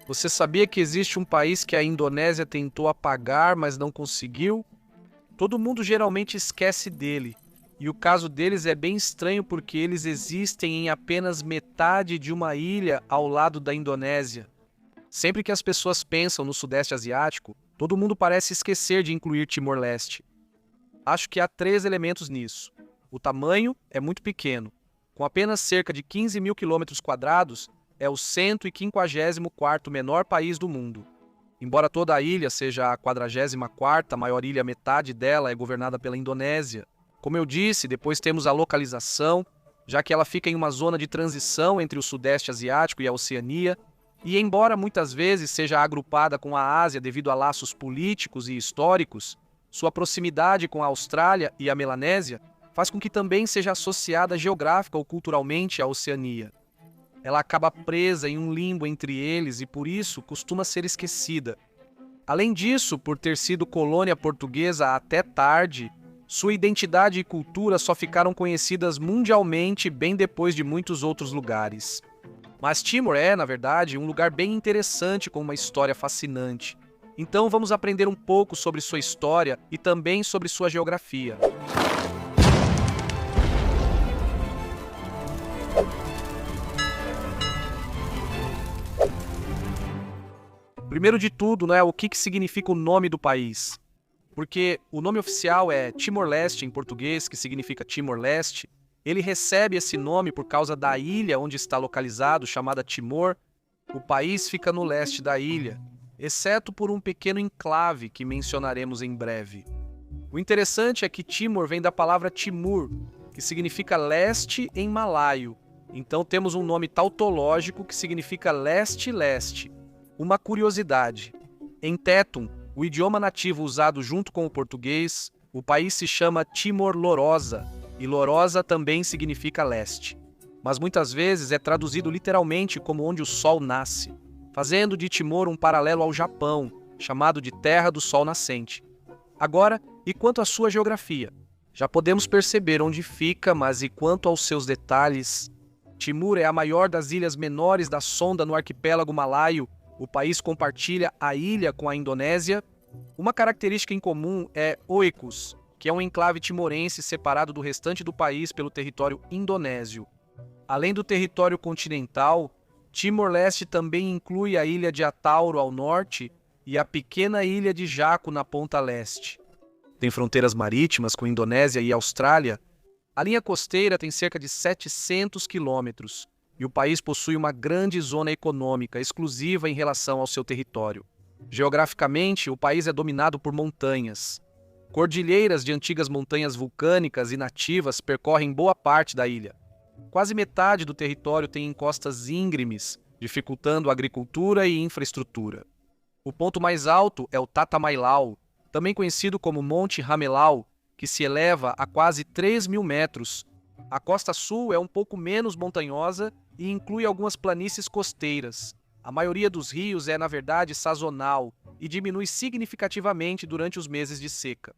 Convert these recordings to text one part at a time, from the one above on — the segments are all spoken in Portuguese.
Você sabia que existe um país que a Indonésia tentou apagar, mas não conseguiu? Todo mundo geralmente esquece dele. E o caso deles é bem estranho porque eles existem em apenas metade de uma ilha ao lado da Indonésia. Sempre que as pessoas pensam no Sudeste Asiático, todo mundo parece esquecer de incluir Timor-Leste. Acho que há três elementos nisso. O tamanho é muito pequeno. Com apenas cerca de 15 mil quilômetros quadrados, é o 154º menor país do mundo. Embora toda a ilha seja a 44ª maior ilha, metade dela é governada pela Indonésia. Como eu disse, depois temos a localização, já que ela fica em uma zona de transição entre o Sudeste Asiático e a Oceania, e embora muitas vezes seja agrupada com a Ásia devido a laços políticos e históricos, sua proximidade com a Austrália e a Melanésia faz com que também seja associada geográfica ou culturalmente à Oceania. Ela acaba presa em um limbo entre eles e, por isso, costuma ser esquecida. Além disso, por ter sido colônia portuguesa até tarde, sua identidade e cultura só ficaram conhecidas mundialmente bem depois de muitos outros lugares. Mas Timor é, na verdade, um lugar bem interessante com uma história fascinante. Então vamos aprender um pouco sobre sua história e também sobre sua geografia. Primeiro de tudo, o que significa o nome do país? Porque o nome oficial é Timor-Leste em português, que significa Timor-Leste. Ele recebe esse nome por causa da ilha onde está localizado, chamada Timor. O país fica no leste da ilha, exceto por um pequeno enclave que mencionaremos em breve. O interessante é que Timor vem da palavra Timur, que significa leste em malaio. Então temos um nome tautológico que significa leste-leste. Uma curiosidade: em Tetum, o idioma nativo usado junto com o português, o país se chama Timor-Lorosa, e Lorosa também significa leste. Mas muitas vezes é traduzido literalmente como onde o sol nasce, fazendo de Timor um paralelo ao Japão, chamado de Terra do Sol Nascente. Agora, e quanto à sua geografia? Já podemos perceber onde fica, mas e quanto aos seus detalhes? Timor é a maior das ilhas menores da sonda no arquipélago malaio. O país compartilha a ilha com a Indonésia. Uma característica em comum é Oicos, que é um enclave timorense separado do restante do país pelo território indonésio. Além do território continental, Timor-Leste também inclui a ilha de Atauro ao norte e a pequena ilha de Jaco na ponta leste. Tem fronteiras marítimas com Indonésia e Austrália. A linha costeira tem cerca de 700 quilômetros. E o país possui uma grande zona econômica exclusiva em relação ao seu território. Geograficamente, o país é dominado por montanhas. Cordilheiras de antigas montanhas vulcânicas e nativas percorrem boa parte da ilha. Quase metade do território tem encostas íngremes, dificultando a agricultura e infraestrutura. O ponto mais alto é o Tatamailau, também conhecido como Monte Ramelau, que se eleva a quase 3.000 metros. A costa sul é um pouco menos montanhosa e inclui algumas planícies costeiras. A maioria dos rios é, na verdade, sazonal e diminui significativamente durante os meses de seca.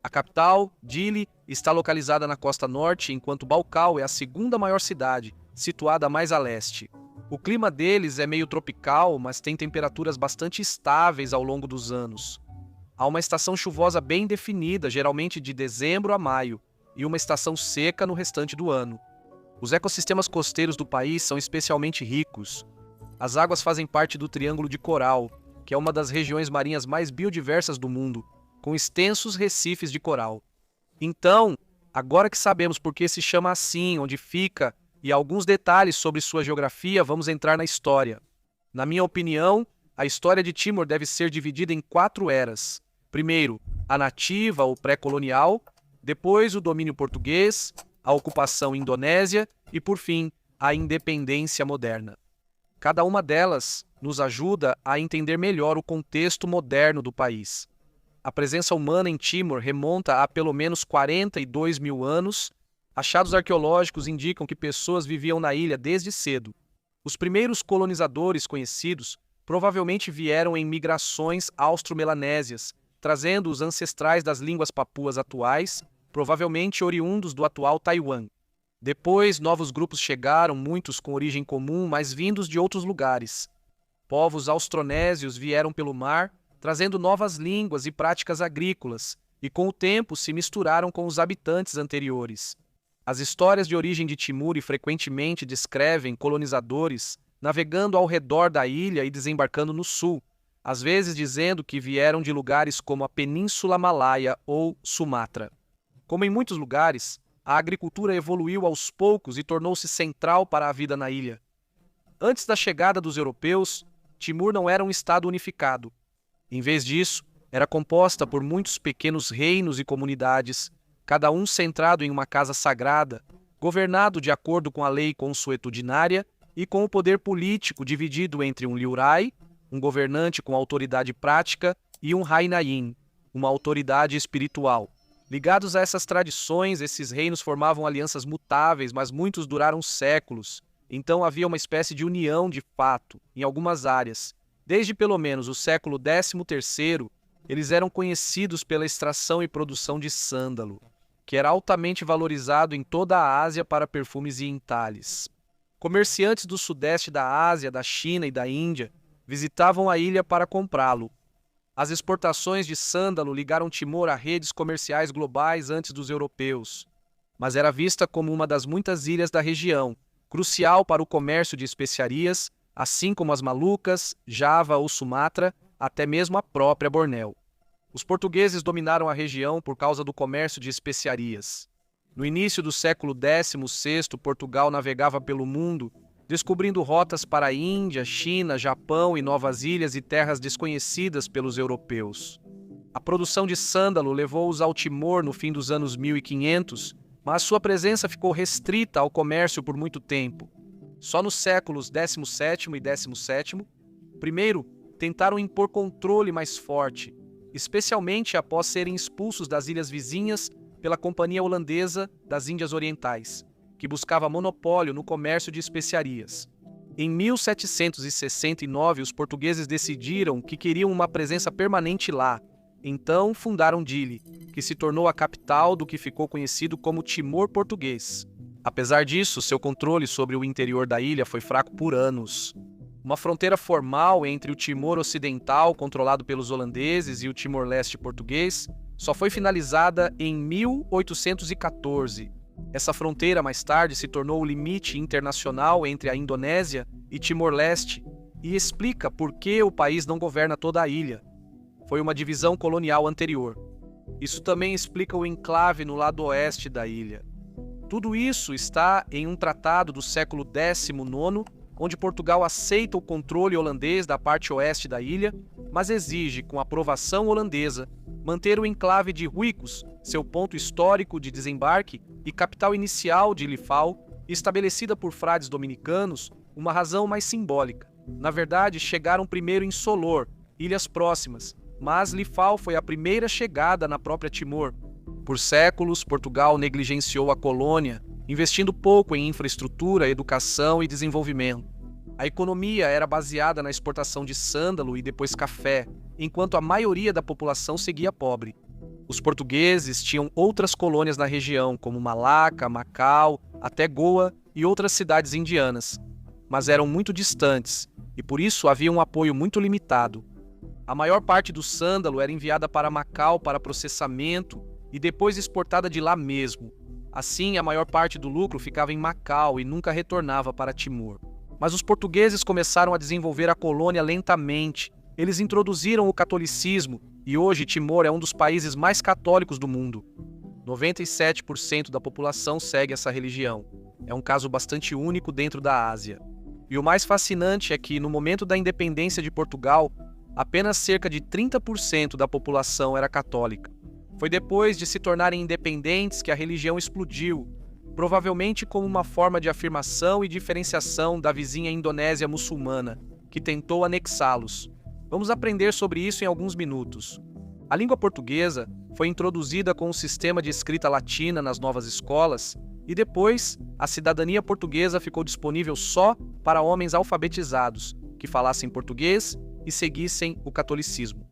A capital, Dili, está localizada na costa norte, enquanto Balcal é a segunda maior cidade, situada mais a leste. O clima deles é meio tropical, mas tem temperaturas bastante estáveis ao longo dos anos. Há uma estação chuvosa bem definida, geralmente de dezembro a maio, e uma estação seca no restante do ano. Os ecossistemas costeiros do país são especialmente ricos. As águas fazem parte do Triângulo de Coral, que é uma das regiões marinhas mais biodiversas do mundo, com extensos recifes de coral. Então, agora que sabemos por que se chama assim, onde fica, e alguns detalhes sobre sua geografia, vamos entrar na história. Na minha opinião, a história de Timor deve ser dividida em 4 eras. Primeiro, a nativa ou pré-colonial, depois o domínio português, a ocupação indonésia e, por fim, a independência moderna. Cada uma delas nos ajuda a entender melhor o contexto moderno do país. A presença humana em Timor remonta a pelo menos 42 mil anos. Achados arqueológicos indicam que pessoas viviam na ilha desde cedo. Os primeiros colonizadores conhecidos provavelmente vieram em migrações austro-melanésias, trazendo os ancestrais das línguas papuas atuais, provavelmente oriundos do atual Taiwan. Depois, novos grupos chegaram, muitos com origem comum, mas vindos de outros lugares. Povos austronésios vieram pelo mar, trazendo novas línguas e práticas agrícolas, e com o tempo se misturaram com os habitantes anteriores. As histórias de origem de Timur frequentemente descrevem colonizadores navegando ao redor da ilha e desembarcando no sul, às vezes dizendo que vieram de lugares como a Península Malaia ou Sumatra. Como em muitos lugares, a agricultura evoluiu aos poucos e tornou-se central para a vida na ilha. Antes da chegada dos europeus, Timur não era um estado unificado. Em vez disso, era composta por muitos pequenos reinos e comunidades, cada um centrado em uma casa sagrada, governado de acordo com a lei consuetudinária e com o poder político dividido entre um liurai, um governante com autoridade prática, e um Hainayin, uma autoridade espiritual. Ligados a essas tradições, esses reinos formavam alianças mutáveis, mas muitos duraram séculos. Então havia uma espécie de união de fato, em algumas áreas. Desde pelo menos o século XIII, eles eram conhecidos pela extração e produção de sândalo, que era altamente valorizado em toda a Ásia para perfumes e entalhes. Comerciantes do sudeste da Ásia, da China e da Índia visitavam a ilha para comprá-lo. As exportações de sândalo ligaram Timor a redes comerciais globais antes dos europeus, mas era vista como uma das muitas ilhas da região, crucial para o comércio de especiarias, assim como as Malucas, Java ou Sumatra, até mesmo a própria Bornéu. Os portugueses dominaram a região por causa do comércio de especiarias. No início do século XVI, Portugal navegava pelo mundo, descobrindo rotas para a Índia, China, Japão e novas ilhas e terras desconhecidas pelos europeus. A produção de sândalo levou-os ao Timor no fim dos anos 1500, mas sua presença ficou restrita ao comércio por muito tempo. Só nos séculos XVII e XVII, primeiro, tentaram impor controle mais forte, especialmente após serem expulsos das ilhas vizinhas pela Companhia Holandesa das Índias Orientais, que buscava monopólio no comércio de especiarias. Em 1769, os portugueses decidiram que queriam uma presença permanente lá. Então fundaram Dili, que se tornou a capital do que ficou conhecido como Timor português. Apesar disso, seu controle sobre o interior da ilha foi fraco por anos. Uma fronteira formal entre o Timor Ocidental, controlado pelos holandeses, e o Timor-Leste português, só foi finalizada em 1814. Essa fronteira, mais tarde, se tornou o limite internacional entre a Indonésia e Timor-Leste e explica por que o país não governa toda a ilha. Foi uma divisão colonial anterior. Isso também explica o enclave no lado oeste da ilha. Tudo isso está em um tratado do século XIX, onde Portugal aceita o controle holandês da parte oeste da ilha, mas exige, com aprovação holandesa, manter o enclave de Huicos, seu ponto histórico de desembarque e capital inicial de Lifau, estabelecida por frades dominicanos, uma razão mais simbólica. Na verdade, chegaram primeiro em Solor, ilhas próximas, mas Lifau foi a primeira chegada na própria Timor. Por séculos, Portugal negligenciou a colônia, investindo pouco em infraestrutura, educação e desenvolvimento. A economia era baseada na exportação de sândalo e depois café, enquanto a maioria da população seguia pobre. Os portugueses tinham outras colônias na região, como Malaca, Macau, até Goa e outras cidades indianas, mas eram muito distantes e por isso havia um apoio muito limitado. A maior parte do sândalo era enviada para Macau para processamento e depois exportada de lá mesmo. Assim, a maior parte do lucro ficava em Macau e nunca retornava para Timor. Mas os portugueses começaram a desenvolver a colônia lentamente. Eles introduziram o catolicismo e hoje Timor é um dos países mais católicos do mundo. 97% da população segue essa religião. É um caso bastante único dentro da Ásia. E o mais fascinante é que, no momento da independência de Portugal, apenas cerca de 30% da população era católica. Foi depois de se tornarem independentes que a religião explodiu, provavelmente como uma forma de afirmação e diferenciação da vizinha Indonésia muçulmana, que tentou anexá-los. Vamos aprender sobre isso em alguns minutos. A língua portuguesa foi introduzida com um sistema de escrita latina nas novas escolas e depois a cidadania portuguesa ficou disponível só para homens alfabetizados, que falassem português e seguissem o catolicismo.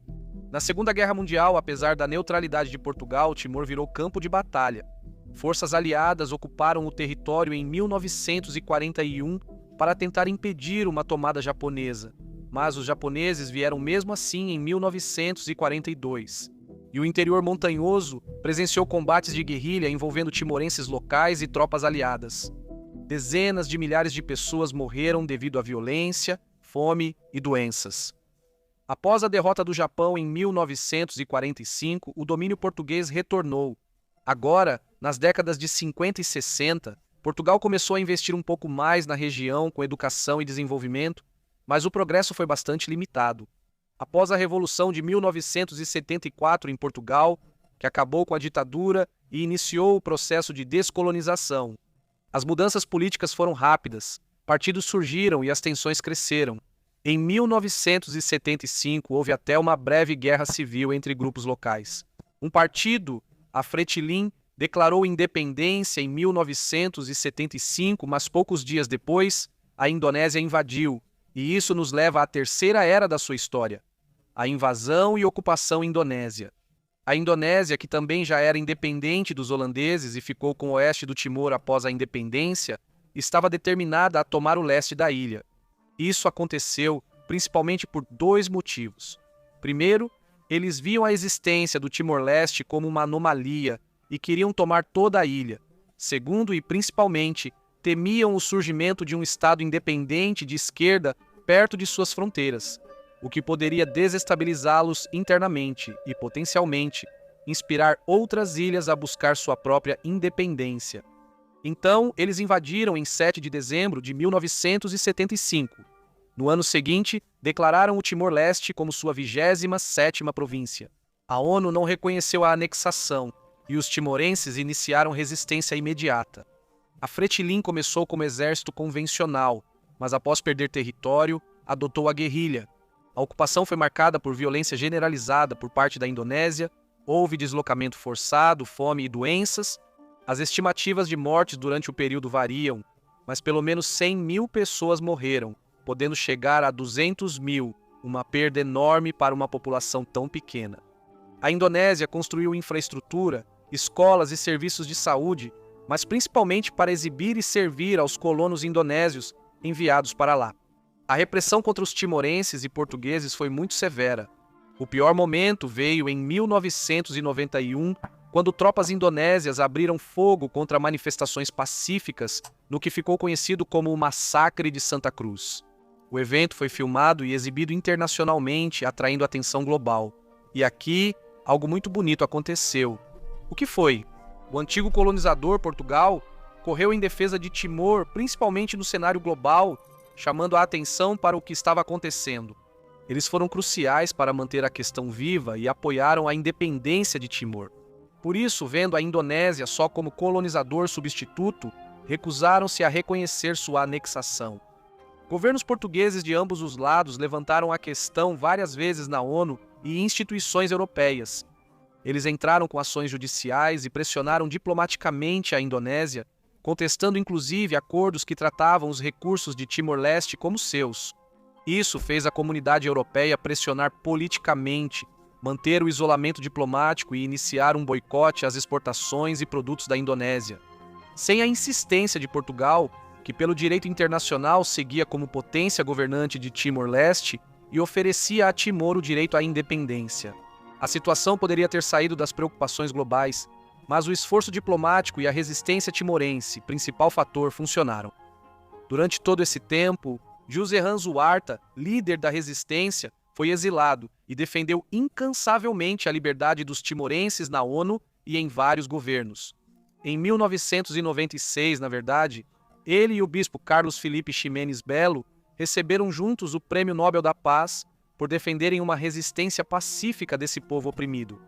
Na Segunda Guerra Mundial, apesar da neutralidade de Portugal, Timor virou campo de batalha. Forças aliadas ocuparam o território em 1941 para tentar impedir uma tomada japonesa, mas os japoneses vieram mesmo assim em 1942. E o interior montanhoso presenciou combates de guerrilha envolvendo timorenses locais e tropas aliadas. Dezenas de milhares de pessoas morreram devido à violência, fome e doenças. Após a derrota do Japão em 1945, o domínio português retornou. Agora, nas décadas de 50 e 60, Portugal começou a investir um pouco mais na região com educação e desenvolvimento, mas o progresso foi bastante limitado. Após a Revolução de 1974 em Portugal, que acabou com a ditadura e iniciou o processo de descolonização, as mudanças políticas foram rápidas, partidos surgiram e as tensões cresceram. Em 1975, houve até uma breve guerra civil entre grupos locais. Um partido, a Fretilin, declarou independência em 1975, mas poucos dias depois, a Indonésia invadiu, e isso nos leva à terceira era da sua história, a invasão e ocupação indonésia. A Indonésia, que também já era independente dos holandeses e ficou com o oeste do Timor após a independência, estava determinada a tomar o leste da ilha. Isso aconteceu principalmente por dois motivos. Primeiro, eles viam a existência do Timor-Leste como uma anomalia e queriam tomar toda a ilha. Segundo e principalmente, temiam o surgimento de um Estado independente de esquerda perto de suas fronteiras, o que poderia desestabilizá-los internamente e, potencialmente, inspirar outras ilhas a buscar sua própria independência. Então, eles invadiram em 7 de dezembro de 1975. No ano seguinte, declararam o Timor-Leste como sua 27ª província. A ONU não reconheceu a anexação e os timorenses iniciaram resistência imediata. A Fretilin começou como exército convencional, mas após perder território, adotou a guerrilha. A ocupação foi marcada por violência generalizada por parte da Indonésia, houve deslocamento forçado, fome e doenças. As estimativas de mortes durante o período variam, mas pelo menos 100 mil pessoas morreram, podendo chegar a 200 mil, uma perda enorme para uma população tão pequena. A Indonésia construiu infraestrutura, escolas e serviços de saúde, mas principalmente para exibir e servir aos colonos indonésios enviados para lá. A repressão contra os timorenses e portugueses foi muito severa. O pior momento veio em 1991, quando tropas indonésias abriram fogo contra manifestações pacíficas no que ficou conhecido como o Massacre de Santa Cruz. O evento foi filmado e exibido internacionalmente, atraindo atenção global. E aqui, algo muito bonito aconteceu. O que foi? O antigo colonizador, Portugal, correu em defesa de Timor, principalmente no cenário global, chamando a atenção para o que estava acontecendo. Eles foram cruciais para manter a questão viva e apoiaram a independência de Timor. Por isso, vendo a Indonésia só como colonizador substituto, recusaram-se a reconhecer sua anexação. Governos portugueses de ambos os lados levantaram a questão várias vezes na ONU e instituições europeias. Eles entraram com ações judiciais e pressionaram diplomaticamente a Indonésia, contestando inclusive acordos que tratavam os recursos de Timor-Leste como seus. Isso fez a comunidade europeia pressionar politicamente, manter o isolamento diplomático e iniciar um boicote às exportações e produtos da Indonésia. Sem a insistência de Portugal, que pelo direito internacional seguia como potência governante de Timor-Leste e oferecia a Timor o direito à independência. A situação poderia ter saído das preocupações globais, mas o esforço diplomático e a resistência timorense, principal fator, funcionaram. Durante todo esse tempo, Jusehan Zuarta, líder da resistência, foi exilado e defendeu incansavelmente a liberdade dos timorenses na ONU e em vários governos. Em 1996, na verdade, ele e o bispo Carlos Felipe Ximenes Belo receberam juntos o Prêmio Nobel da Paz por defenderem uma resistência pacífica desse povo oprimido.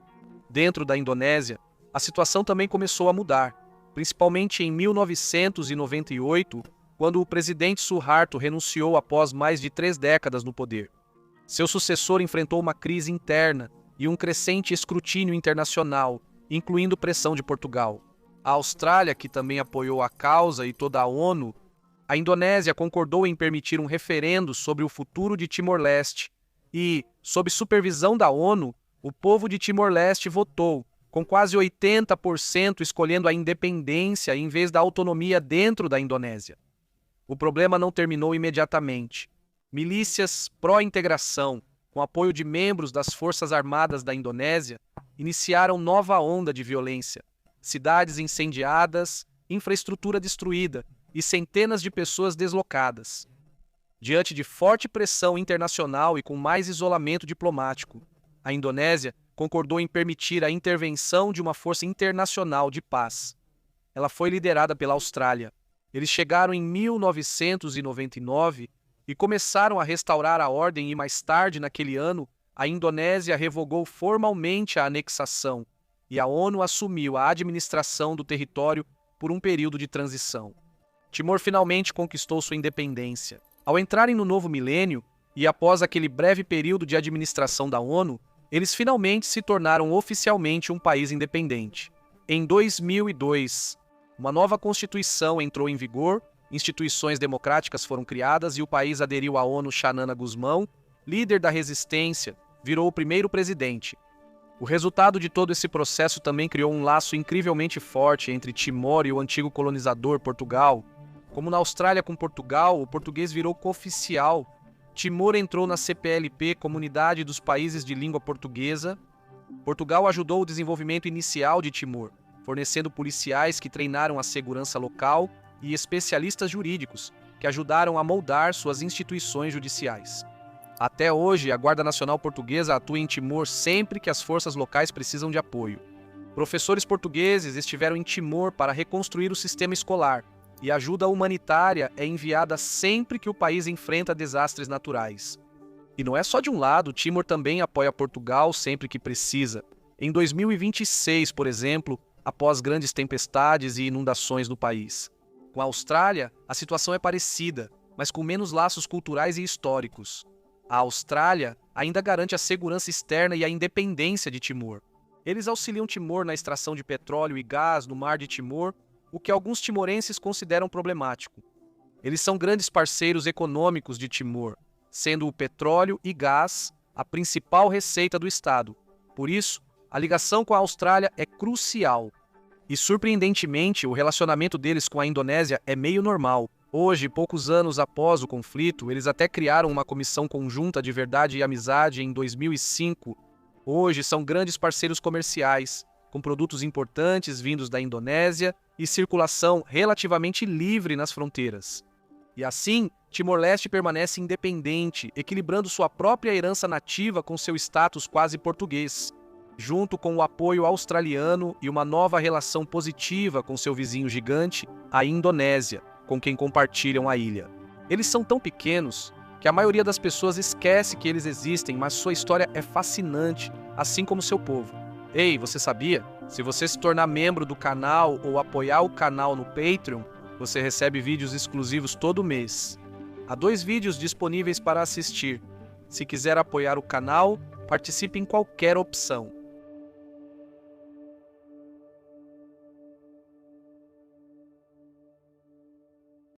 Dentro da Indonésia, a situação também começou a mudar, principalmente em 1998, quando o presidente Suharto renunciou após mais de 3 décadas no poder. Seu sucessor enfrentou uma crise interna e um crescente escrutínio internacional, incluindo pressão de Portugal. A Austrália, que também apoiou a causa, e toda a ONU, a Indonésia concordou em permitir um referendo sobre o futuro de Timor-Leste e, sob supervisão da ONU, o povo de Timor-Leste votou, com quase 80% escolhendo a independência em vez da autonomia dentro da Indonésia. O problema não terminou imediatamente. Milícias pró-integração, com apoio de membros das Forças Armadas da Indonésia, iniciaram nova onda de violência. Cidades incendiadas, infraestrutura destruída e centenas de pessoas deslocadas. Diante de forte pressão internacional e com mais isolamento diplomático, a Indonésia concordou em permitir a intervenção de uma força internacional de paz. Ela foi liderada pela Austrália. Eles chegaram em 1999 e começaram a restaurar a ordem e mais tarde, naquele ano, a Indonésia revogou formalmente a anexação e a ONU assumiu a administração do território por um período de transição. Timor finalmente conquistou sua independência. Ao entrarem no novo milênio, e após aquele breve período de administração da ONU, eles finalmente se tornaram oficialmente um país independente. Em 2002, uma nova Constituição entrou em vigor, instituições democráticas foram criadas e o país aderiu à ONU. Xanana Gusmão, líder da resistência, virou o primeiro presidente. O resultado de todo esse processo também criou um laço incrivelmente forte entre Timor e o antigo colonizador Portugal. Como na Austrália com Portugal, o português virou cooficial. Timor entrou na CPLP, Comunidade dos Países de Língua Portuguesa. Portugal ajudou o desenvolvimento inicial de Timor, fornecendo policiais que treinaram a segurança local e especialistas jurídicos, que ajudaram a moldar suas instituições judiciais. Até hoje, a Guarda Nacional Portuguesa atua em Timor sempre que as forças locais precisam de apoio. Professores portugueses estiveram em Timor para reconstruir o sistema escolar, e ajuda humanitária é enviada sempre que o país enfrenta desastres naturais. E não é só de um lado, Timor também apoia Portugal sempre que precisa. Em 2026, por exemplo, após grandes tempestades e inundações no país. Com a Austrália, a situação é parecida, mas com menos laços culturais e históricos. A Austrália ainda garante a segurança externa e a independência de Timor. Eles auxiliam Timor na extração de petróleo e gás no Mar de Timor, o que alguns timorenses consideram problemático. Eles são grandes parceiros econômicos de Timor, sendo o petróleo e gás a principal receita do estado. Por isso, a ligação com a Austrália é crucial. E, surpreendentemente, o relacionamento deles com a Indonésia é meio normal. Hoje, poucos anos após o conflito, eles até criaram uma comissão conjunta de verdade e amizade em 2005. Hoje, são grandes parceiros comerciais, com produtos importantes vindos da Indonésia e circulação relativamente livre nas fronteiras. E assim, Timor-Leste permanece independente, equilibrando sua própria herança nativa com seu status quase português, junto com o apoio australiano e uma nova relação positiva com seu vizinho gigante, a Indonésia, com quem compartilham a ilha. Eles são tão pequenos que a maioria das pessoas esquece que eles existem, mas sua história é fascinante, assim como seu povo. Ei, você sabia? Se você se tornar membro do canal ou apoiar o canal no Patreon, você recebe vídeos exclusivos todo mês. Há 2 vídeos disponíveis para assistir. Se quiser apoiar o canal, participe em qualquer opção.